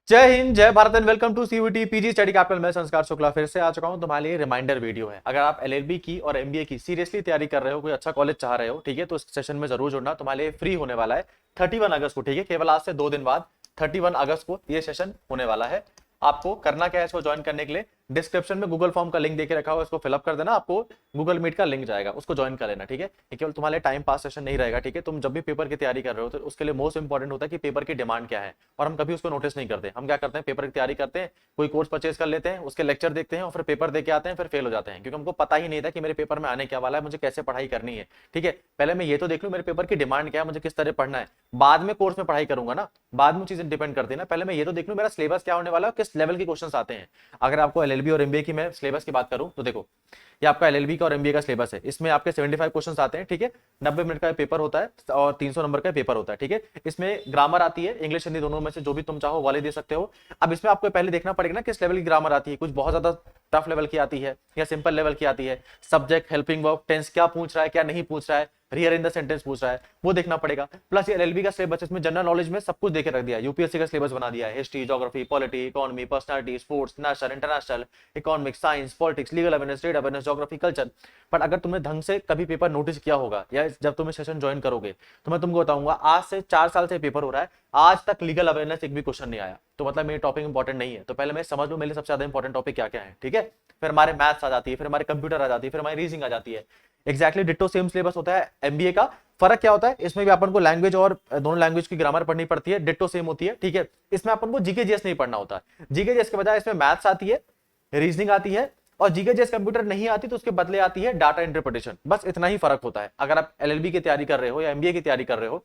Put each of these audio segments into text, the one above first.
जय हिंद, जय Bharat and welcome to CUET PG study capital. मैं संस्कार शुक्ला फिर से आ चुका हूं। तुम्हारे लिए रिमाइंडर वीडियो है। अगर आप एलएलबी की और एमबीए की सीरियसली तैयारी कर रहे हो, कोई अच्छा कॉलेज चाह रहे हो, ठीक है, तो इस सेशन में जरूर जुड़ना। तुम्हारे लिए फ्री होने वाला है 31 अगस्त को, ठीक है, केवल आज से 2 दिन बाद 31 अगस्त को ये सेशन होने वाला है। आपको करना क्या है इसको ज्वाइन करने के लिए? डिस्क्रिप्शन में गूगल फॉर्म का लिंक देके रखा हुआ है, उसको फिलअप कर देना, आपको गूगल मीट का लिंक जाएगा, उसको ज्वाइन कर लेना, ठीक है। ये केवल तुम्हारे टाइम पास सेशन नहीं रहेगा, ठीक है। तुम जब भी पेपर की तैयारी कर रहे हो तो उसके लिए मोस्ट इंपॉर्टेंट होता है कि पेपर की डिमांड क्या है, और हम कभी उसको नोटिस नहीं करते। हम क्या करते हैं, पेपर की तैयारी करते हैं, कोई कोर्स परचेज कर लेते हैं, उसके लेक्चर देखते हैं और फिर पेपर देके आते हैं, फिर फेल हो जाते हैं, क्योंकि हमको पता ही नहीं था कि मेरे पेपर में आने क्या वाला है, मुझे कैसे पढ़ाई करनी है, ठीक है। पहले मैं ये तो देख लूं मेरे पेपर की डिमांड क्या है, मुझे किस तरह पढ़ना है, बाद में कोर्स में पढ़ाई करूंगा ना, बाद में चीजें डिपेंड करती है ना। पहले मैं ये तो देख लूं मेरा सिलेबस क्या होने वाला है, किस लेवल के क्वेश्चन आते हैं। अगर आपको एलएलबी और एमबीए की मैं सिलेबस की बात करूं तो देखो, ये आपका एलएलबी का और एमबीए का सिलेबस है। इसमें आपके 75 क्वेश्चंस आते हैं, ठीक है। 90 मिनट का पेपर होता है और 300 नंबर का पेपर होता है, ठीक है। इसमें ग्रामर आती है, इंग्लिश हिंदी दोनों में से जो भी तुम चाहो वाले दे सकते हो। अब इसमें आपको पहले देखना पड़ेगा ना किस लेवल की ग्रामर आती है। कुछ बहुत ज्यादा टफ लेवल की आती है या सिंपल लेवल की आती है। सब्जेक्ट, हेल्पिंग वर्ब, टेंस क्या पूछ रहा है क्या नहीं पूछ रहा है, रियर इन द सेंटेंस पूछ रहा है, वो देखना पड़ेगा। प्लस ये एलएलबी का सिलेबस, इसमें जनरल नॉलेज में सब कुछ देके रख दिया है। यूपीएससी का सिलेबस बना दिया है, history, geography, polity, economy, personality, sports, national, international, economics, science, politics, legal awareness, trade awareness, geography, culture. पर अगर तुमने ढंग से कभी पेपर नोटिस किया होगा या जब तुम सेशन ज्वाइन करोगे तो मैं तुमको बताऊंगा, आज से 4 साल से पेपर हो रहा है, आज तक लीगल अवेयरनेस एक भी क्वेश्चन नहीं आया। तो मतलब मेरे टॉपिक इंपॉर्टेंट नहीं है। तो पहले मैं समझ लूं मेरे सबसे ज्यादा इंपॉर्टेंट टॉपिक क्या क्या है, ठीक है। फिर हमारे मैथ्स आ जाती है, फिर हमारे कंप्यूटर आ जाती है, फिर हमारी रीजनिंग आ जाती है। एक्जैक्टली डिट्टो सेम सिलेबस होता है एमबीए का। फर्क क्या होता है, इसमें भी अपन को लैंग्वेज और दोनों लैंग्वेज की ग्रामर पढ़नी पड़ती है, डिट्टो सेम होती है, ठीक है। इसमें अपन को जीके जीएस नहीं पढ़ना होता। जीके जीएस के बजाय इसमें मैथ्स आती है, रीजनिंग आती है, और जीके जीएस कंप्यूटर नहीं आती तो उसके बदले आती है डाटा इंटरप्रिटेशन। बस इतना ही फर्क होता है। अगर आप एलएलबी की तैयारी कर रहे हो या एमबीए की तैयारी कर रहे हो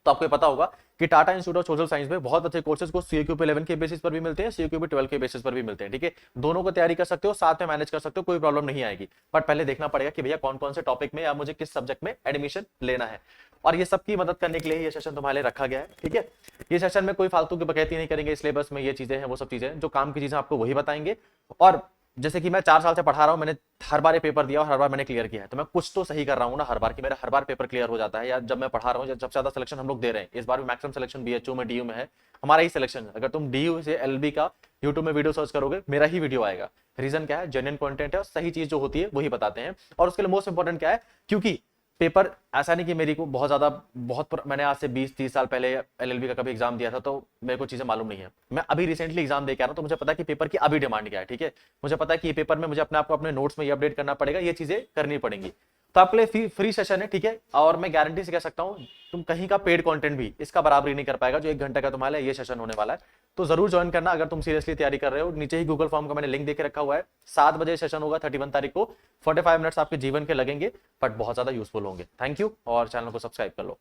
तो आपको पता होगा कि Tata institute of social science में बहुत अच्छे कोर्सेज को सीक्यूपी 11 के बेसिस पर भी मिलते हैं, सीक्यूपी 12 के बेसिस पर भी मिलते हैं, ठीक है। दोनों को तैयारी कर सकते हो, साथ में मैनेज कर सकते हो, कोई प्रॉब्लम नहीं आएगी। बट पहले देखना पड़ेगा कि भैया कौन कौन से टॉपिक में या मुझे किस सब्जेक्ट में एडमिशन लेना है। और ये सबकी मदद करने के लिए ये सेशन तुम्हारे लिए रखा गया है, ठीक है। ये सेशन में कोई फालतू की बकैती नहीं करेंगे। सिलेबस में ये चीजें हैं, वो सब चीजें जो काम की चीजें आपको वही बताएंगे। और जैसे कि मैं 4 साल से पढ़ा रहा हूं, मैंने हर बार ये पेपर दिया और हर बार मैंने क्लियर किया है, तो मैं कुछ तो सही कर रहा हूं ना हर बार, कि मेरा हर बार पेपर क्लियर हो जाता है। या जब मैं पढ़ा रहा हूं, जब सबसे ज्यादा सिलेक्शन हम लोग दे रहे हैं, इस बार भी मैक्सिमम सिलेक्शन बीएचयू में, डीयू में है, हमारा ही सिलेक्शन है। अगर तुम डीयू से एलबी का यूट्यूब में वीडियो सर्च करोगे, मेरा ही वीडियो आएगा। रीजन क्या है, जेन्युइन कंटेंट है और सही चीज जो होती है वही बताते हैं। और उसके लिए मोस्ट इंपॉर्टेंट क्या है, क्योंकि पेपर ऐसा नहीं कि मेरी को बहुत ज्यादा मैंने आज से 20-30 साल पहले एलएलबी का कभी एग्जाम दिया था तो मेरे को चीजें मालूम नहीं है। मैं अभी रिसेंटली एग्जाम दे के आ रहा हूं, तो मुझे पता है कि पेपर की अभी डिमांड क्या है, ठीक है। मुझे पता है कि ये पेपर में मुझे अपने आप को अपने नोट्स में ये अपडेट करना पड़ेगा, ये चीजें करनी पड़ेंगी। तो आपके लिए फ्री सेशन है, ठीक है। और मैं गारंटी से कह सकता हूं तुम कहीं का पेड कंटेंट भी इसका बराबरी नहीं कर पाएगा जो 1 घंटे का तुम्हारा ये सेशन होने वाला है। तो जरूर ज्वाइन करना अगर तुम सीरियसली तैयारी कर रहे हो। नीचे ही गूगल फॉर्म का मैंने लिंक देके रखा हुआ है। 7 बजे सेशन होगा 31 तारीख को। 45 मिनट्स आपके जीवन के लगेंगे, बट बहुत ज्यादा यूजफुल होंगे। थैंक यू, और चैनल को सब्सक्राइब कर लो।